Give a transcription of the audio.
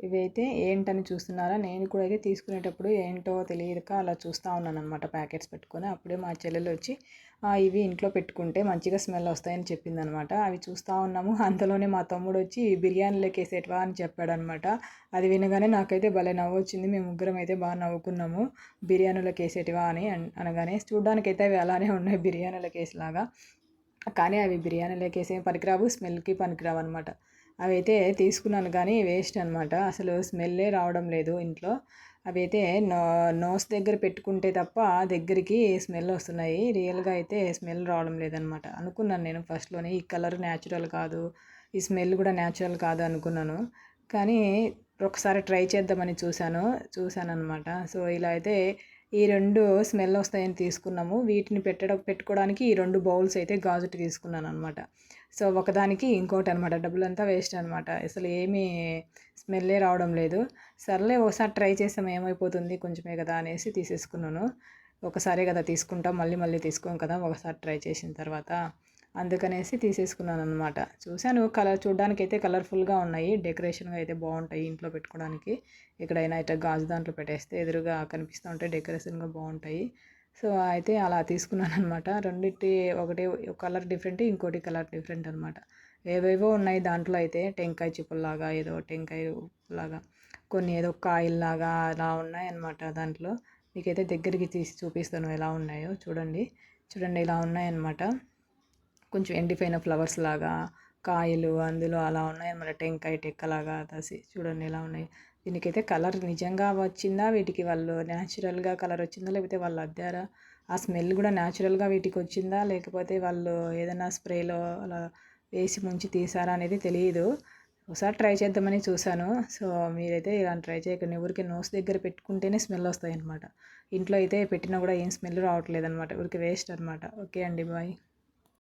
ఇవైతే ఏంటని చూస్తున్నారా? నేను కూడా అయితే తీసుకునేటప్పుడు ఏంటో తెలియక అలా చూస్తూ ఉన్నానన్నమాట ప్యాకెట్స్ పెట్టుకొని. అప్పుడే మా చెల్లెలొచ్చి ఇవి ఇంట్లో పెట్టుకుంటే మంచిగా స్మెల్ వస్తాయని చెప్పిందనమాట. అవి చూస్తూ ఉన్నాము. అంతలోనే మా తమ్ముడొచ్చి బిర్యానీలోకేసేటివా అని చెప్పాడనమాట. అది వినగానే నాకైతే భలే నవ్వొచ్చింది. మేము ముగ్గురం అయితే బాగా నవ్వుకున్నాము. బిర్యానీలోకేసేటివా అని అనగానే చూడ్డానికైతే అవి అలానే ఉన్నాయి బిర్యానీలోకేసేలాగా. కానీ అవి బిర్యానీలోకేసి ఏం పనికిరావు, స్మెల్‌కి పనికిరావన్నమాట. అవైతే తీసుకున్నాను కానీ వేస్ట్ అనమాట. అసలు స్మెల్లే రావడం లేదు ఇంట్లో. అవైతే నోస్ దగ్గర పెట్టుకుంటే తప్ప దగ్గరికి స్మెల్ వస్తున్నాయి. రియల్‌గా అయితే స్మెల్ రావడం లేదనమాట. అనుకున్నాను నేను ఫస్ట్‌లోనే ఈ కలర్ న్యాచురల్ కాదు, ఈ స్మెల్ కూడా న్యాచురల్ కాదు అనుకున్నాను. కానీ ఒకసారి ట్రై చేద్దామని చూశాననమాట. సో, ఇలా అయితే ఈ 2 స్మెల్ వస్తాయని తీసుకున్నాము. వీటిని పెట్టుకోవడానికి ఈ 2 బౌల్స్ అయితే గాజుటి తీసుకున్నాననమాట. సో, ఒకదానికి ఇంకోటనమాట. డబ్బులంతా వేస్ట్ అనమాట. అసలు ఏమీ స్మెల్లే రావడం లేదు. సర్లే ఒకసారి ట్రై చేసాం ఏమైపోతుంది కొంచెమే కదా అనేసి తీసేసుకున్నాను. ఒకసారే కదా తీసుకుంటాం, మళ్ళీ మళ్ళీ తీసుకోం కదా! ఒకసారి ట్రై చేసిన తర్వాత. అందుకనేసి తీసేసుకున్నాననమాట. చూశాను చూడ్డానికైతే కలర్‌ఫుల్‌గా ఉన్నాయి. డెకరేషన్‌గా అయితే బావుంటాయి ఇంట్లో పెట్టుకోవడానికి. ఎక్కడైనా ఇట్లా గాజు దాంట్లో పెట్టేస్తే ఎదురుగా కనిపిస్తూ ఉంటాయి. డెకరేషన్‌గా బావుంటాయి. సో, అయితే అలా తీసుకున్నాననమాట. రెండిటి ఒకటి కలర్ డిఫరెంట్, ఇంకోటి కలర్ డిఫరెంట్ అనమాట. ఏవేవో ఉన్నాయి దాంట్లో అయితే టెంకాయ చిప్పల్లాగా, ఏదో టెంకాయ లాగా, కొన్ని ఏదో కాయల్లాగా అలా ఉన్నాయన్నమాట దాంట్లో. మీకైతే దగ్గరికి తీసి చూపిస్తాను ఎలా ఉన్నాయో చూడండి. చూడండి ఇలా ఉన్నాయన్నమాట. కొంచెం ఎండిపోయిన ఫ్లవర్స్ లాగా, కాయలు అందులో అలా ఉన్నాయన్నమాట. టెంకాయ టెక్కలాగా చూడండి ఎలా ఉన్నాయి. దీనికైతే కలర్ నిజంగా వచ్చిందా? వీటికి వాళ్ళు న్యాచురల్‌గా కలర్ వచ్చిందా? లేకపోతే వాళ్ళు అద్దారా? ఆ స్మెల్ కూడా న్యాచురల్‌గా వీటికి వచ్చిందా? లేకపోతే వాళ్ళు ఏదైనా స్ప్రేలో అలా వేసి ముంచి తీసారా అనేది తెలీదు. ఒకసారి ట్రై చేద్దామని చూశాను. సో, మీరైతే ఇలా ట్రై చేయకండి. ఊరికే నోస్ దగ్గర పెట్టుకుంటేనే స్మెల్ వస్తాయన్నమాట. ఇంట్లో అయితే పెట్టినా కూడా ఏం స్మెల్ రావట్లేదన్నమాట. ఊరికే వేస్ట్ అనమాట. ఓకే అండి. బాయ్.